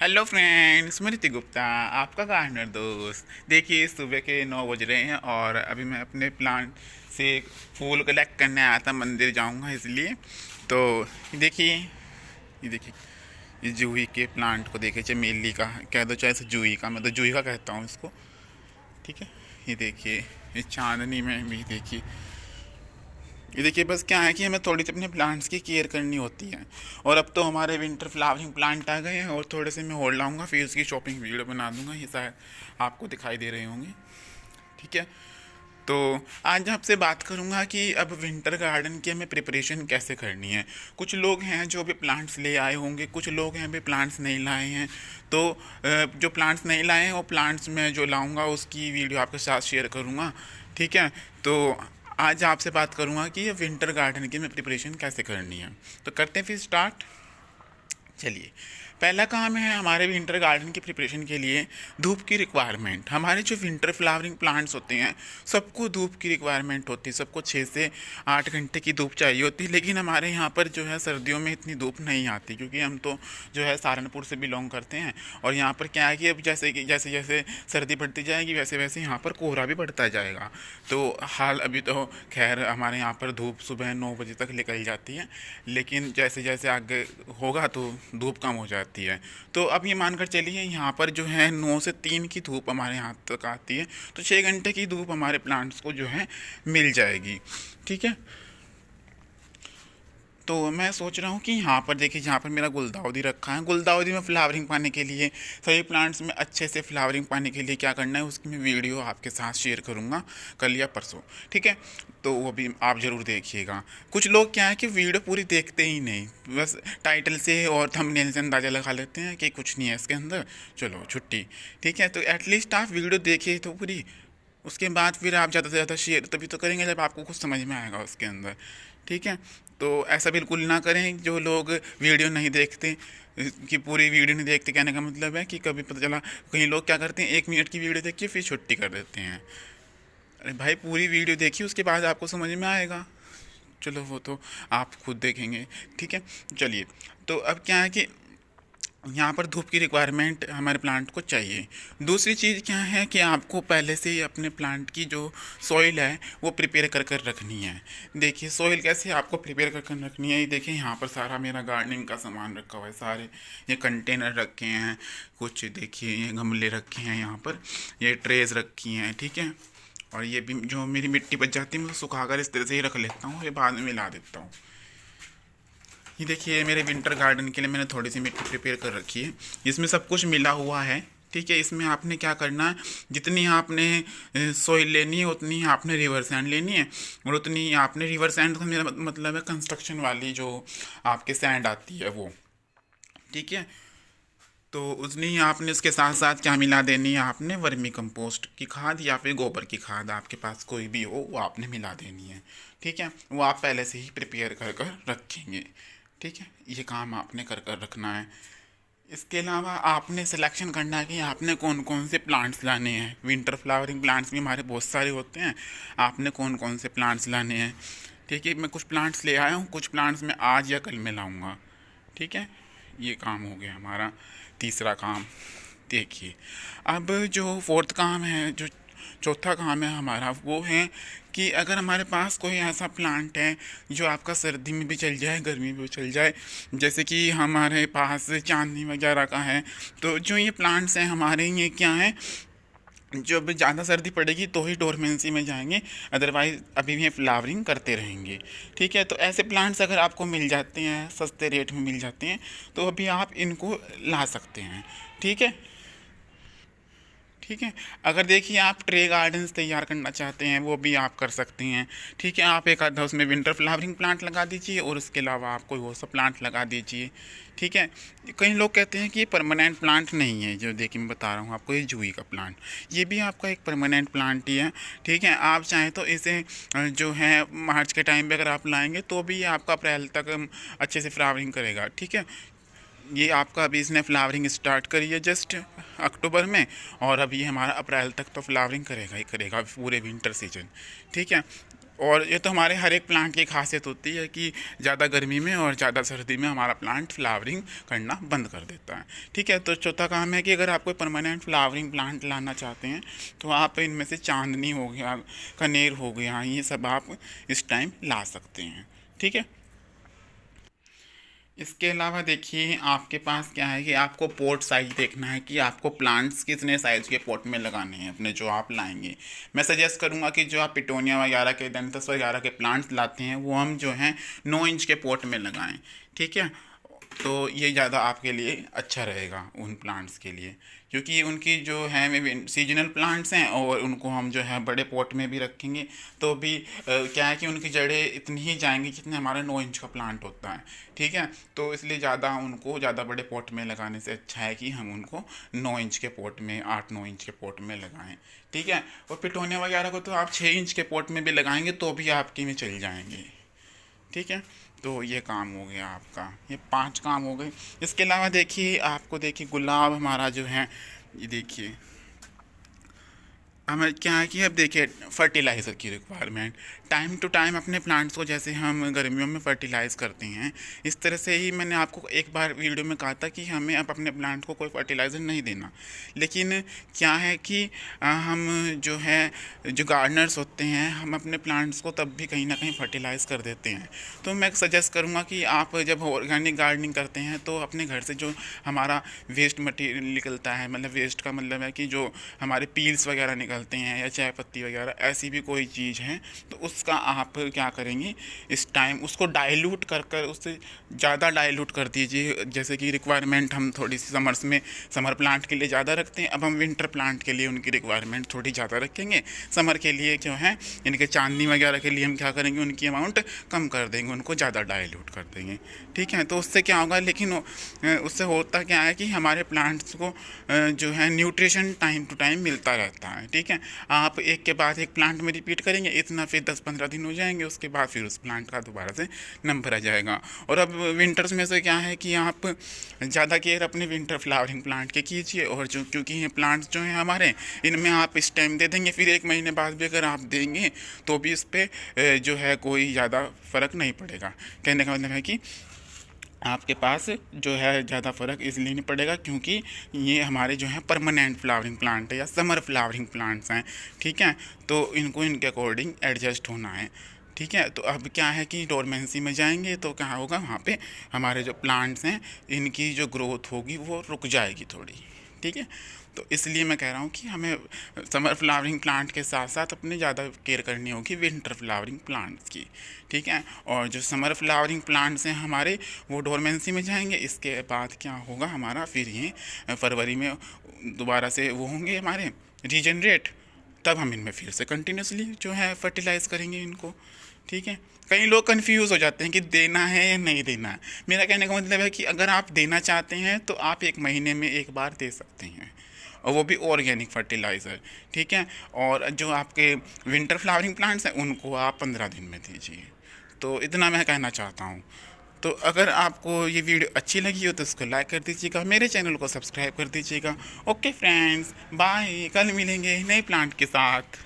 Hello friends, मैं ऋतिक गुप्ता, आपका gardener दोस्त। देखिए, सुबह के 9 बज रहे हैं और अभी मैं अपने प्लांट से फूल कलेक्ट करने आया था। मंदिर जाऊंगा इसलिए। तो ये देखिए ये जूही के प्लांट को देखिए, चमेली का कह दो चाहे जूही का, मैं तो जूही का कहता हूँ इसको। ठीक है, ये देखिए, ये चांदनी में भी देखिए। ये देखिए, बस क्या है कि हमें थोड़ी सी अपने प्लांट्स की केयर करनी होती है। और अब तो हमारे विंटर फ्लावरिंग प्लांट आ गए हैं और थोड़े से मैं होल्ड लाऊंगा, फिर उसकी शॉपिंग वीडियो बना दूंगा। ये शायद आपको दिखाई दे रहे होंगे। ठीक है, तो आज आपसे बात करूंगा कि अब विंटर गार्डन की हमें प्रिपरेशन कैसे करनी है। कुछ लोग हैं जो भी प्लांट्स ले आए होंगे, कुछ लोग हैं भी प्लांट्स नहीं लाए हैं। तो जो प्लांट्स नहीं लाए हैं वो प्लांट्स मैं जो लाऊंगा उसकी वीडियो आपके साथ शेयर करूंगा। ठीक है, तो आज आपसे बात करूंगा कि ये विंटर गार्डन की हमें प्रिपरेशन कैसे करनी है। तो करते हैं फिर स्टार्ट। चलिए, पहला काम है हमारे विंटर गार्डन की प्रिपरेशन के लिए धूप की रिक्वायरमेंट। हमारे जो विंटर फ्लावरिंग प्लांट्स होते हैं सबको धूप की रिक्वायरमेंट होती है, सबको 6 से 8 घंटे की धूप चाहिए होती है। लेकिन हमारे यहाँ पर जो है सर्दियों में इतनी धूप नहीं आती, क्योंकि हम तो जो है सहारनपुर से बिलोंग करते हैं। और यहाँ पर क्या है कि अब जैसे जैसे सर्दी बढ़ती जाएगी वैसे वैसे यहाँ पर कोहरा भी बढ़ता जाएगा। तो हाल अभी तो खैर हमारे यहाँ पर धूप सुबह 9 बजे तक निकल जाती है, लेकिन जैसे जैसे आगे होगा तो धूप कम हो जाती है। तो अब ये मानकर चलिए, यहाँ पर जो है 9 से 3 की धूप हमारे यहाँ तक आती है, तो 6 घंटे की धूप हमारे प्लांट्स को जो है मिल जाएगी। ठीक है, तो मैं सोच रहा हूँ कि यहाँ पर देखिए, जहाँ पर मेरा गुलदाउदी रखा है, गुलदाउदी में फ्लावरिंग पाने के लिए, सभी प्लांट्स में अच्छे से फ्लावरिंग पाने के लिए क्या करना है उसकी मैं वीडियो आपके साथ शेयर करूँगा कल या परसों। ठीक है, तो वो भी आप ज़रूर देखिएगा। कुछ लोग क्या है कि वीडियो पूरी देखते ही नहीं, बस टाइटल से और थंबनेल से अंदाज़ा लगा लेते हैं कि कुछ नहीं है इसके अंदर, चलो छुट्टी। ठीक है, तो एटलीस्ट आप वीडियो देखिए तो पूरी, उसके बाद फिर आप ज़्यादा से ज़्यादा शेयर तभी तो करेंगे जब आपको कुछ समझ में आएगा उसके अंदर। ठीक है, तो ऐसा बिल्कुल ना करें जो लोग वीडियो नहीं देखते, कि पूरी वीडियो नहीं देखते। कहने का मतलब है कि कभी पता चला कई लोग क्या करते हैं, 1 मिनट की वीडियो देख के फिर छुट्टी कर देते हैं। अरे भाई, पूरी वीडियो देखिए उसके बाद आपको समझ में आएगा। चलो वो तो आप खुद देखेंगे। ठीक है, चलिए, तो अब क्या है कि यहाँ पर धूप की रिक्वायरमेंट हमारे प्लांट को चाहिए। दूसरी चीज़ क्या है कि आपको पहले से ही अपने प्लांट की जो सॉइल है वो प्रिपेयर कर कर रखनी है। देखिए, सॉइल कैसे आपको प्रिपेयर कर कर रखनी है, ये देखिए यहाँ पर सारा मेरा गार्डनिंग का सामान रखा हुआ है। सारे ये कंटेनर रखे हैं, कुछ देखिए ये गमले रखे हैं, यहाँ पर ये ट्रेज रखी हैं। ठीक है, और ये भी जो मेरी मिट्टी बच जाती है मैं सुखा कर इस तरह से ही रख लेता हूँ, ये बाद में मिला देता हूँ। ये देखिए, मेरे विंटर गार्डन के लिए मैंने थोड़ी सी मिट्टी प्रिपेयर कर रखी है, इसमें सब कुछ मिला हुआ है। ठीक है, इसमें आपने क्या करना है, जितनी आपने सॉइल लेनी है उतनी ही आपने रिवर सैंड लेनी है, और उतनी ही आपने रिवर सैंड का मेरा मतलब है कंस्ट्रक्शन वाली जो आपके सैंड आती है वो। ठीक है, तो उतनी ही आपने इसके साथ साथ क्या मिला देनी है, आपने वर्मी कंपोस्ट की खाद या फिर गोबर की खाद, आपके पास कोई भी हो वो आपने मिला देनी है। ठीक है, वो आप पहले से ही प्रिपेयर कर कर रखेंगे। ठीक है, ये काम आपने कर कर रखना है। इसके अलावा आपने सिलेक्शन करना है कि आपने कौन कौन से प्लांट्स लाने हैं। विंटर फ्लावरिंग प्लांट्स भी हमारे बहुत सारे होते हैं, आपने कौन कौन से प्लांट्स लाने हैं। ठीक है, मैं कुछ प्लांट्स ले आया हूँ, कुछ प्लांट्स मैं आज या कल में लाऊंगा। ठीक है, ये काम हो गया हमारा तीसरा काम। देखिए, अब जो फोर्थ काम है, जो चौथा काम है हमारा, वो है कि अगर हमारे पास कोई ऐसा प्लांट है जो आपका सर्दी में भी चल जाए गर्मी में भी चल जाए, जैसे कि हमारे पास चांदनी वगैरह का है, तो जो ये प्लांट्स हैं हमारे, ये क्या है, जब ज़्यादा सर्दी पड़ेगी तो ही डोरमेंसी में जाएंगे, अदरवाइज अभी भी ये फ्लावरिंग करते रहेंगे। ठीक है, तो ऐसे प्लांट्स अगर आपको मिल जाते हैं, सस्ते रेट में मिल जाते हैं, तो अभी आप इनको ला सकते हैं। ठीक है, ठीक है, अगर देखिए आप ट्रे गार्डन्स तैयार करना चाहते हैं वो भी आप कर सकते हैं। ठीक है, आप एक आधा उसमें विंटर फ्लावरिंग प्लांट लगा दीजिए और उसके अलावा आप कोई वो सब प्लांट लगा दीजिए। ठीक है, कई लोग कहते हैं कि ये परमानेंट प्लांट नहीं है, जो देखिए मैं बता रहा हूँ आपको, ये जूही का प्लांट, ये भी आपका एक परमानेंट प्लांट ही है। ठीक है, आप चाहें तो इसे जो है मार्च के टाइम पे अगर आप लाएंगे तो भी ये आपका अप्रैल तक अच्छे से फ्लावरिंग करेगा। ठीक है, ये आपका अभी इसने फ्लावरिंग स्टार्ट करी है जस्ट अक्टूबर में, और अब ये हमारा अप्रैल तक तो फ्लावरिंग करेगा ही करेगा पूरे विंटर सीजन। ठीक है, और ये तो हमारे हर एक प्लांट की खासियत होती है कि ज़्यादा गर्मी में और ज़्यादा सर्दी में हमारा प्लांट फ्लावरिंग करना बंद कर देता है। ठीक है, तो चौथा काम है कि अगर आप कोई परमानेंट फ्लावरिंग प्लांट लाना चाहते हैं तो आप इनमें से चांदनी हो गया, कनेर हो गया, ये सब आप इस टाइम ला सकते हैं। ठीक है, इसके अलावा देखिए आपके पास क्या है कि आपको पॉट साइज देखना है कि आपको प्लांट्स कितने साइज़ के पॉट में लगाने हैं अपने जो आप लाएंगे। मैं सजेस्ट करूंगा कि जो आप पिटोनिया वगैरह के डेंथस वगैरह के प्लांट्स लाते हैं वो हम जो हैं 9 इंच के पॉट में लगाएं। ठीक है, तो ये ज़्यादा आपके लिए अच्छा रहेगा उन प्लांट्स के लिए, क्योंकि उनकी जो है सीजनल प्लांट्स हैं और उनको हम जो है बड़े पॉट में भी रखेंगे तो भी क्या है कि उनकी जड़ें इतनी ही जाएंगी जितने हमारा 9 इंच का प्लांट होता है। ठीक है, तो इसलिए उनको ज़्यादा बड़े पॉट में लगाने से अच्छा है कि हम उनको 9 इंच के पॉट में, 8-9 इंच के पॉट में लगाएं। ठीक है, और पिटोनिया वगैरह को तो आप 6 इंच के पॉट में भी लगाएंगे तो भी आपके में चल जाएंगे। ठीक है, तो ये काम हो गया आपका, ये 5 काम हो गए। इसके अलावा देखिए आपको देखिए गुलाब हमारा जो है, ये देखिए हमें क्या है कि अब देखिए फर्टिलाइज़र की रिक्वायरमेंट टाइम टू टाइम अपने प्लांट्स को, जैसे हम गर्मियों में फर्टिलाइज़ करते हैं इस तरह से ही मैंने आपको एक बार वीडियो में कहा था कि हमें अब अपने प्लांट को कोई फर्टिलाइज़र नहीं देना। लेकिन क्या है कि हम जो है जो गार्डनर्स होते हैं हम अपने प्लांट्स को तब भी कहीं ना कहीं फर्टिलाइज़ कर देते हैं। तो मैं सजेस्ट करूँगा कि आप जब ऑर्गेनिक गार्डनिंग करते हैं तो अपने घर से जो हमारा वेस्ट मटीरियल निकलता है, मतलब वेस्ट का मतलब है कि जो हमारे पील्स वगैरह निकलते हैं या चाय पत्ती वगैरह ऐसी भी कोई चीज़ है तो उसका आप क्या करेंगे इस टाइम उसको डाइल्यूट कर कर उससे ज़्यादा डाइल्यूट कर दीजिए। जैसे कि रिक्वायरमेंट हम थोड़ी सी समर्स में समर प्लांट के लिए ज़्यादा रखते हैं, अब हम विंटर प्लांट के लिए उनकी रिक्वायरमेंट थोड़ी ज़्यादा रखेंगे। समर के लिए जो है इनके चांदनी वगैरह के लिए हम क्या करेंगे उनकी अमाउंट कम कर देंगे, उनको ज़्यादा डाइल्यूट कर देंगे। ठीक है, तो उससे क्या होगा, लेकिन उससे होता क्या है कि हमारे प्लांट्स को जो है न्यूट्रिशन टाइम टू टाइम मिलता रहता है। ठीक है, आप एक के बाद एक प्लांट में रिपीट करेंगे इतना, फिर 10-15 दिन हो जाएंगे, उसके बाद फिर उस प्लांट का दोबारा से नंबर आ जाएगा। और अब विंटर्स में से क्या है कि आप ज़्यादा केयर अपने विंटर फ्लावरिंग प्लांट के कीजिए, और जो क्योंकि ये प्लांट्स जो हैं हमारे इनमें आप इस टाइम दे देंगे, फिर 1 महीने बाद भी अगर आप देंगे तो भी इस पर जो है कोई ज़्यादा फ़र्क नहीं पड़ेगा। कहने का मतलब है कि आपके पास जो है ज़्यादा फ़र्क इसलिए नहीं पड़ेगा क्योंकि ये हमारे जो है परमानेंट फ्लावरिंग प्लांट है या समर फ्लावरिंग प्लांट्स हैं। ठीक है, तो इनको इनके अकॉर्डिंग एडजस्ट होना है। ठीक है, तो अब क्या है कि डोरमेंसी में जाएंगे तो क्या होगा, वहाँ पे हमारे जो प्लांट्स हैं इनकी जो ग्रोथ होगी वो रुक जाएगी थोड़ी। ठीक है, तो इसलिए मैं कह रहा हूँ कि हमें समर फ्लावरिंग प्लांट के साथ साथ अपने ज़्यादा केयर करनी होगी विंटर फ्लावरिंग प्लांट्स की। ठीक है, और जो समर फ्लावरिंग प्लांट्स हैं हमारे वो डोरमेंसी में जाएंगे, इसके बाद क्या होगा हमारा फिर ये फरवरी में दोबारा से वो होंगे हमारे रीजनरेट, तब हम इनमें फिर से कंटिन्यूसली जो है फर्टिलाइज़ करेंगे इनको। ठीक है, कई लोग कंफ्यूज हो जाते हैं कि देना है या नहीं देना है। मेरा कहने का मतलब है कि अगर आप देना चाहते हैं तो आप 1 महीने में 1 बार दे सकते हैं, और वो भी ऑर्गेनिक फर्टिलाइज़र। ठीक है, और जो आपके विंटर फ्लावरिंग प्लांट्स हैं उनको आप 15 दिन में दीजिए। तो इतना मैं कहना चाहता हूँ। तो अगर आपको ये वीडियो अच्छी लगी हो तो उसको लाइक कर दीजिएगा, मेरे चैनल को सब्सक्राइब कर दीजिएगा। ओके फ्रेंड्स, बाय, कल मिलेंगे नए प्लांट के साथ।